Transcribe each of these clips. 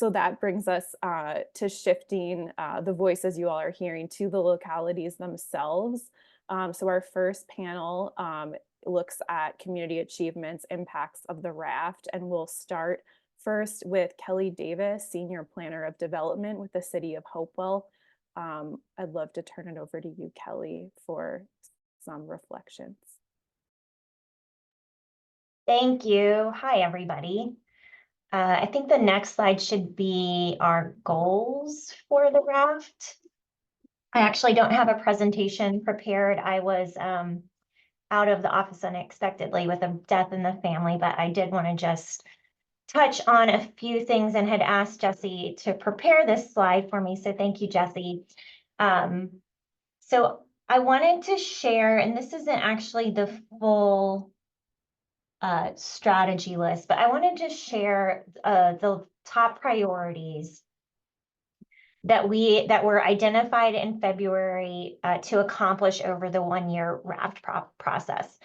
So that brings us to shifting the voices you all are hearing to the localities themselves. So our first panel looks at community achievements, impacts of the raft, and we'll start first with Kelly Davis, Senior Planner of Development with the City of Hopewell. I'd love to turn it over to you, Kelly, for some reflections. Thank you. Hi, everybody. I think the next slide should be our goals for the raft. I actually don't have a presentation prepared. I was out of the office unexpectedly with a death in the family, but I did want to just touch on a few things and had asked Jesse to prepare this slide for me. So thank you, Jesse. So I wanted to share, and this isn't actually the full strategy list, but I wanted to share the top priorities that were identified in February to accomplish over the 1-year raft process.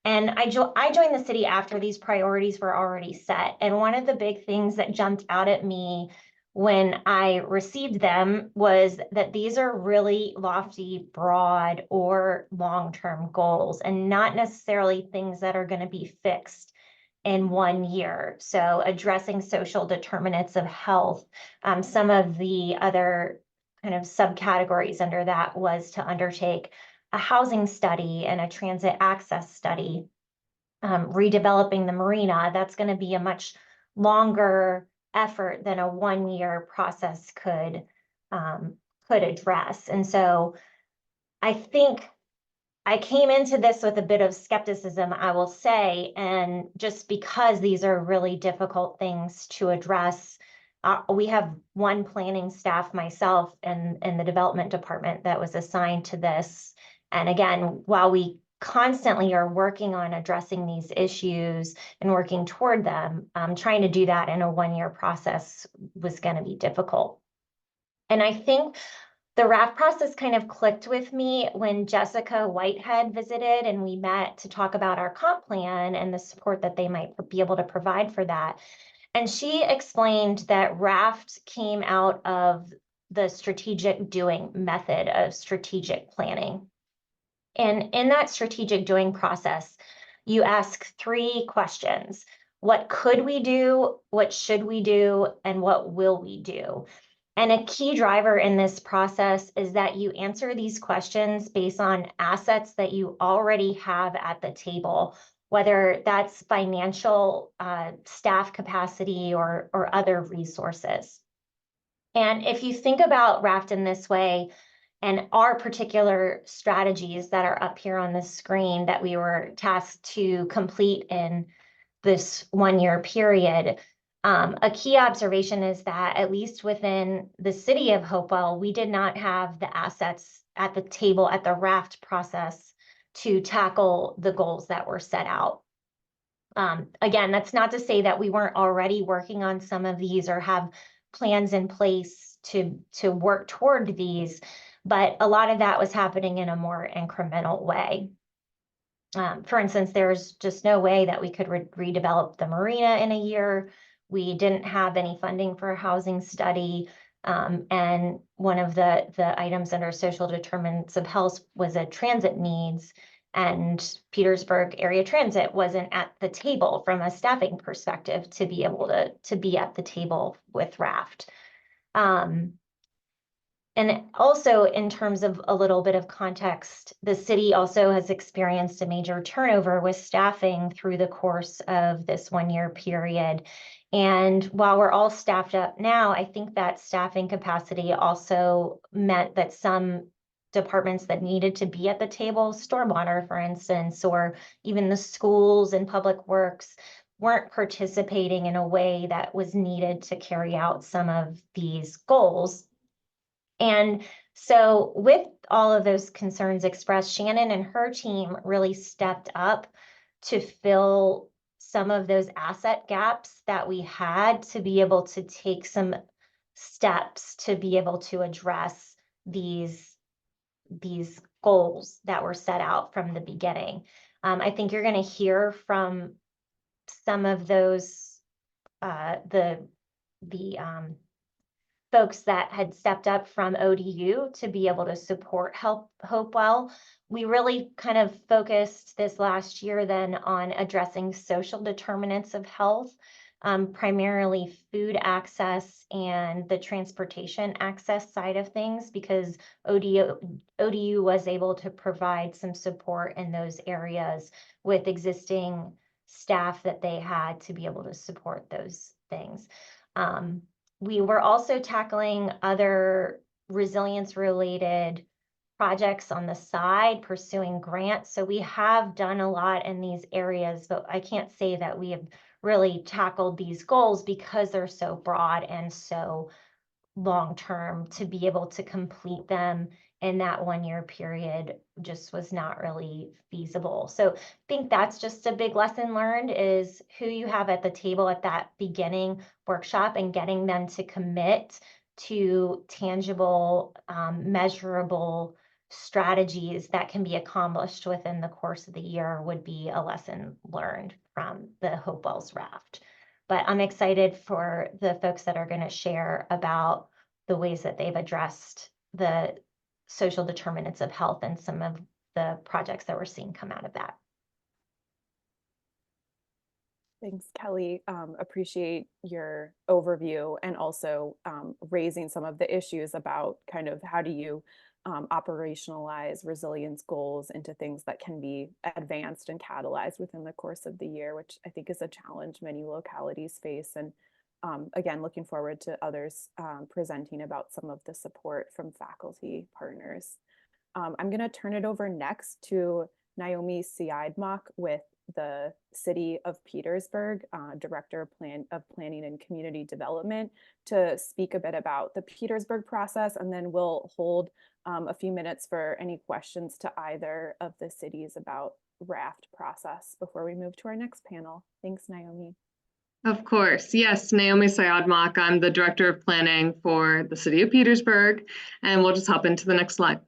And I joined the city after these priorities were already set. And one of the big things that jumped out at me when I received them was that these are really lofty, broad, or long-term goals, and not necessarily things that are going to be fixed in 1 year. So addressing social determinants of health. Some of the other kind of subcategories under that was to undertake a housing study and a transit access study. Redeveloping the marina, that's going to be a much longer effort than a 1-year process could address. And so I think I came into this with a bit of skepticism, I will say, and just because these are really difficult things to address. We have one planning staff, myself, in the development department that was assigned to this. And again, while we constantly are working on addressing these issues and working toward them, trying to do that in a 1-year process was going to be difficult. And I think the raft process kind of clicked with me when Jessica Whitehead visited and we met to talk about our comp plan and the support that they might be able to provide for that. And she explained that Raft came out of the strategic doing method of strategic planning. And in that strategic doing process, you ask 3 questions. What could we do? What should we do? And what will we do? And a key driver in this process is that you answer these questions based on assets that you already have at the table, whether that's financial, staff capacity, or other resources. And if you think about Raft in this way, and our particular strategies that are up here on the screen that we were tasked to complete in this 1-year period, a key observation is that at least within the city of Hopewell, we did not have the assets at the table at the raft process to tackle the goals that were set out. Again, that's not to say that we weren't already working on some of these or have plans in place to work toward these, but a lot of that was happening in a more incremental way. For instance, there's just no way that we could redevelop the marina in a year. We didn't have any funding for a housing study. And one of the items under social determinants of health was a transit needs, and Petersburg area transit wasn't at the table from a staffing perspective to be able to be at the table with Raft. And also, in terms of a little bit of context, the city also has experienced a major turnover with staffing through the course of this 1-year period. And while we're all staffed up now, I think that staffing capacity also meant that some departments that needed to be at the table, stormwater, for instance, or even the schools and public works, weren't participating in a way that was needed to carry out some of these goals. And so with all of those concerns expressed, Shannon and her team really stepped up to fill some of those asset gaps that we had to be able to take some steps to be able to address these goals that were set out from the beginning. I think you're going to hear from some of those, the folks that had stepped up from ODU to be able to support Hopewell. We really kind of focused this last year then on addressing social determinants of health, primarily food access and the transportation access side of things, because ODU was able to provide some support in those areas with existing staff that they had to be able to support those things. We were also tackling other resilience-related projects on the side, pursuing grants. So we have done a lot in these areas, but I can't say that we have really tackled these goals because they're so broad and so long-term. To be able to complete them in that 1-year period just was not really feasible. So I think that's just a big lesson learned, is who you have at the table at that beginning workshop and getting them to commit to tangible, measurable strategies that can be accomplished within the course of the year would be a lesson learned from the Hopewell's Raft. But I'm excited for the folks that are going to share about the ways that they've addressed the social determinants of health and some of the projects that we're seeing come out of that. Thanks, Kelly. Appreciate your overview and also raising some of the issues about kind of how do you operationalize resilience goals into things that can be advanced and catalyzed within the course of the year, which I think is a challenge many localities face. And again, looking forward to others presenting about some of the support from faculty partners. I'm going to turn it over next to Naomi Siadmak with the City of Petersburg, Director of Planning and Community Development, to speak a bit about the Petersburg process, and then we'll hold a few minutes for any questions to either of the cities about Raft process before we move to our next panel. Thanks, Naomi. Of course. Yes, Naomi Siadmak. I'm the Director of Planning for the City of Petersburg, and we'll just hop into the next slide.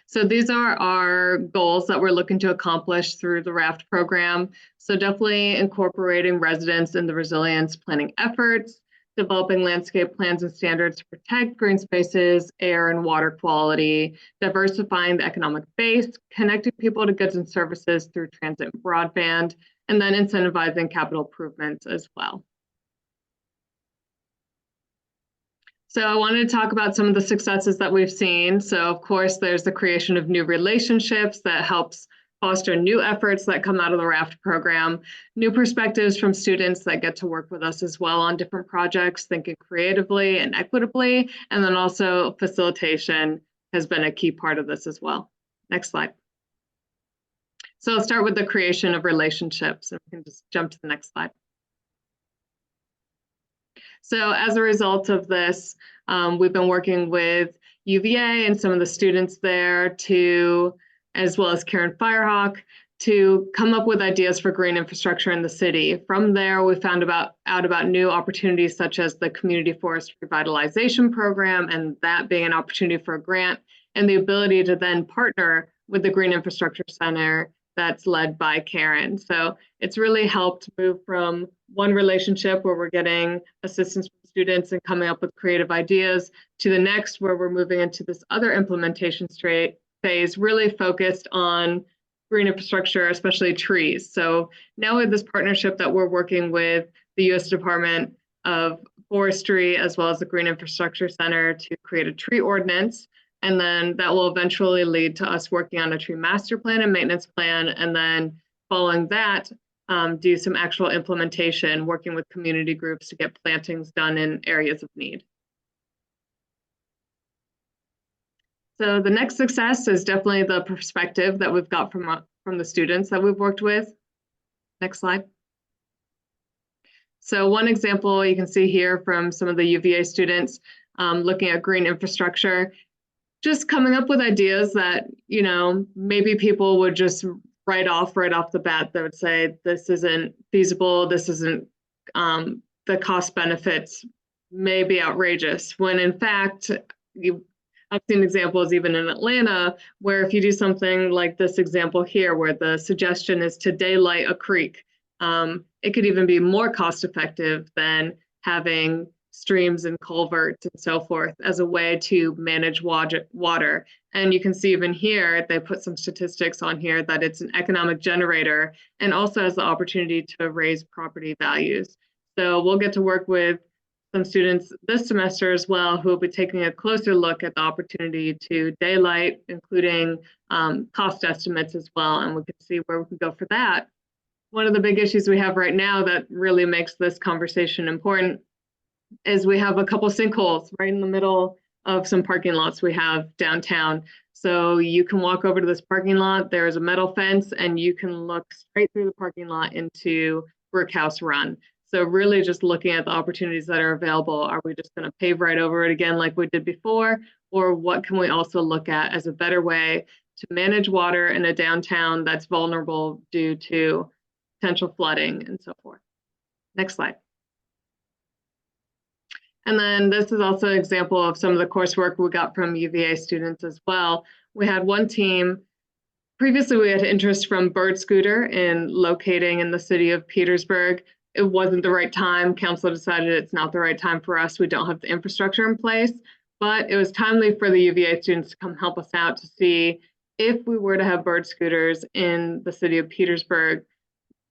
So these are our goals that we're looking to accomplish through the Raft program. So definitely incorporating residents in the resilience planning efforts, developing landscape plans and standards to protect green spaces, air and water quality, diversifying the economic base, connecting people to goods and services through transit and broadband, and then incentivizing capital improvements as well. So I wanted to talk about some of the successes that we've seen. So of course, there's the creation of new relationships that helps foster new efforts that come out of the Raft program, new perspectives from students that get to work with us as well on different projects, thinking creatively and equitably, and then also facilitation has been a key part of this as well. Next slide. So I'll start with the creation of relationships, and we can just jump to the next slide. So as a result of this, we've been working with UVA and some of the students there to, as well as Karen Firehawk, to come up with ideas for green infrastructure in the city. From there, we found out about new opportunities such as the Community Forest Revitalization Program, and that being an opportunity for a grant, and the ability to then partner with the Green Infrastructure Center that's led by Karen. So it's really helped move from one relationship where we're getting assistance from students and coming up with creative ideas to the next, where we're moving into this other implementation phase, really focused on green infrastructure, especially trees. So now with this partnership that we're working with the U.S. Department of Forestry, as well as the Green Infrastructure Center, to create a tree ordinance. And then that will eventually lead to us working on a tree master plan and maintenance plan. And then following that, do some actual implementation, working with community groups to get plantings done in areas of need. So the next success is definitely the perspective that we've got from the students that we've worked with. Next slide. So one example you can see here from some of the UVA students looking at green infrastructure, just coming up with ideas that, you know, maybe people would just write off right off the bat. That would say, this isn't feasible, this isn't, the cost benefits may be outrageous, when in fact, I've seen examples even in Atlanta, where if you do something like this example here, where the suggestion is to daylight a creek, it could even be more cost effective than having streams and culverts and so forth as a way to manage water. And you can see even here, they put some statistics on here that it's an economic generator and also has the opportunity to raise property values. So we'll get to work with some students this semester as well who will be taking a closer look at the opportunity to daylight, including cost estimates as well, and we can see where we can go for that. One of the big issues we have right now that really makes this conversation important is we have a couple sinkholes right in the middle of some parking lots we have downtown. So you can walk over to this parking lot, there is a metal fence, and you can look straight through the parking lot into Brickhouse Run. So really just looking at the opportunities that are available. Are we just going to pave right over it again like we did before? Or what can we also look at as a better way to manage water in a downtown that's vulnerable due to potential flooding and so forth? Next slide. And then this is also an example of some of the coursework we got from UVA students as well. We had one team, previously we had interest from Bird Scooter in locating in the city of Petersburg. It wasn't the right time. Council decided it's not the right time for us. We don't have the infrastructure in place, but it was timely for the UVA students to come help us out to see if we were to have bird scooters in the city of Petersburg,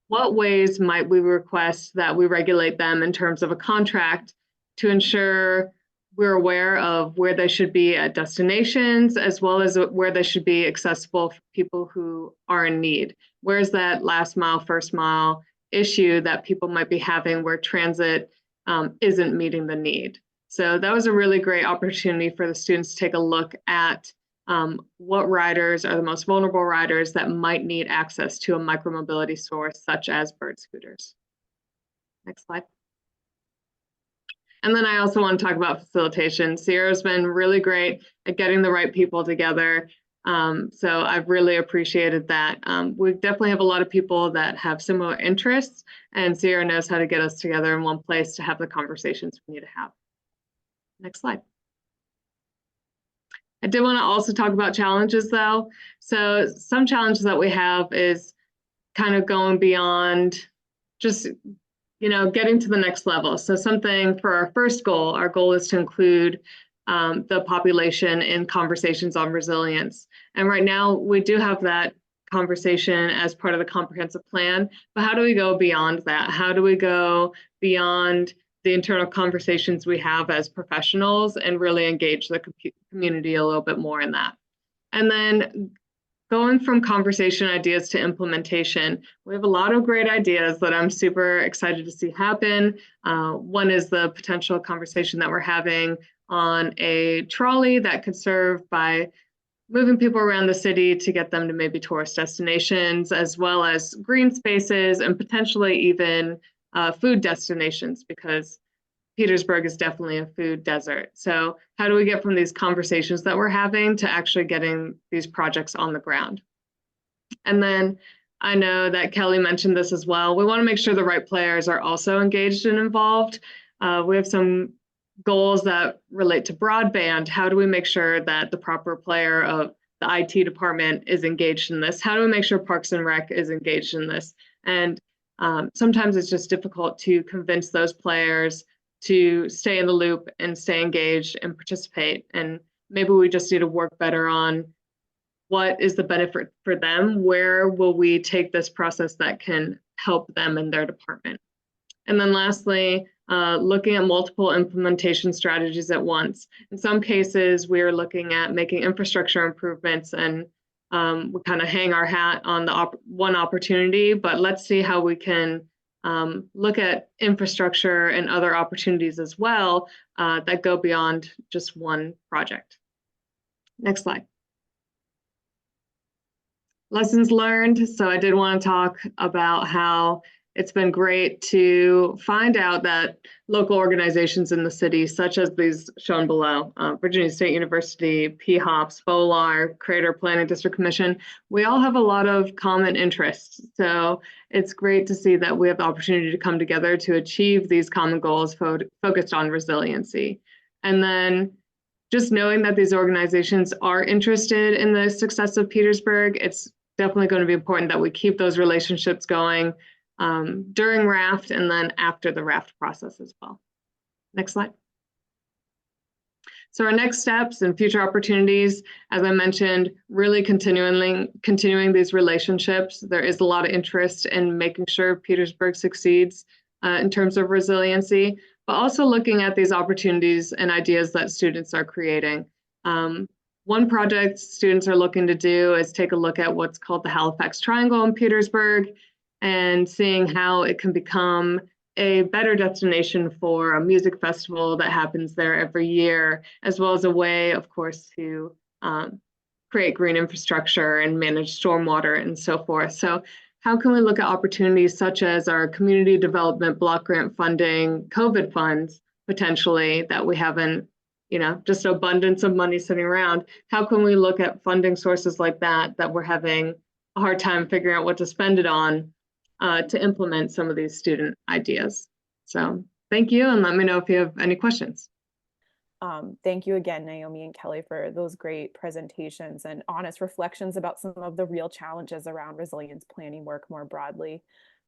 what ways might we request that we regulate them in terms of a contract to ensure we're aware of where they should be at destinations, as well as where they should be accessible for people who are in need. Where's that last mile, first mile issue that people might be having where transit isn't meeting the need? So that was a really great opportunity for the students to take a look at what riders are the most vulnerable riders that might need access to a micromobility source such as bird scooters. Next slide. And then I also want to talk about facilitation. Sierra's been really great at getting the right people together. So I've really appreciated that. We definitely have a lot of people that have similar interests, and Sierra knows how to get us together in one place to have the conversations we need to have. Next slide. I did want to also talk about challenges though. So some challenges that we have is kind of going beyond just getting to the next level. So something for our first goal, our goal is to include the population in conversations on resilience. And right now we do have that conversation as part of the comprehensive plan, but how do we go beyond that? How do we go beyond the internal conversations we have as professionals and really engage the community a little bit more in that? And then going from conversation ideas to implementation, we have a lot of great ideas that I'm super excited to see happen. One is the potential conversation that we're having on a trolley that could serve by moving people around the city to get them to maybe tourist destinations, as well as green spaces and potentially even food destinations, because Petersburg is definitely a food desert. So how do we get from these conversations that we're having to actually getting these projects on the ground? And then I know that Kelly mentioned this as well. We want to make sure the right players are also engaged and involved. We have some goals that relate to broadband. How do we make sure that the proper player of the IT department is engaged in this? How do we make sure Parks and Rec is engaged in this? And sometimes it's just difficult to convince those players to stay in the loop and stay engaged and participate. And maybe we just need to work better on what is the benefit for them? Where will we take this process that can help them in their department? And then lastly, looking at multiple implementation strategies at once. In some cases, we're looking at making infrastructure improvements, and we kind of hang our hat on the one opportunity, but let's see how we can look at infrastructure and other opportunities as well that go beyond just one project. Next slide. Lessons learned. So I did want to talk about how it's been great to find out that local organizations in the city, such as these shown below, Virginia State University, PHOPS, FOLAR, Creator Planning District Commission, we all have a lot of common interests. So it's great to see that we have the opportunity to come together to achieve these common goals focused on resiliency. And then just knowing that these organizations are interested in the success of Petersburg, it's definitely going to be important that we keep those relationships going during Raft and then after the Raft process as well. Next slide. So our next steps and future opportunities, as I mentioned, really continuing these relationships. There is a lot of interest in making sure Petersburg succeeds in terms of resiliency, but also looking at these opportunities and ideas that students are creating. One project students are looking to do is take a look at what's called the Halifax Triangle in Petersburg and seeing how it can become a better destination for a music festival that happens there every year, as well as a way, of course, to create green infrastructure and manage stormwater and so forth. So how can we look at opportunities such as our community development block grant funding, COVID funds, potentially, that we haven't, just abundance of money sitting around? How can we look at funding sources like that we're having a hard time figuring out what to spend it on to implement some of these student ideas? So thank you, and let me know if you have any questions. Thank you again, Naomi and Kelly, for those great presentations and honest reflections about some of the real challenges around resilience planning work more broadly.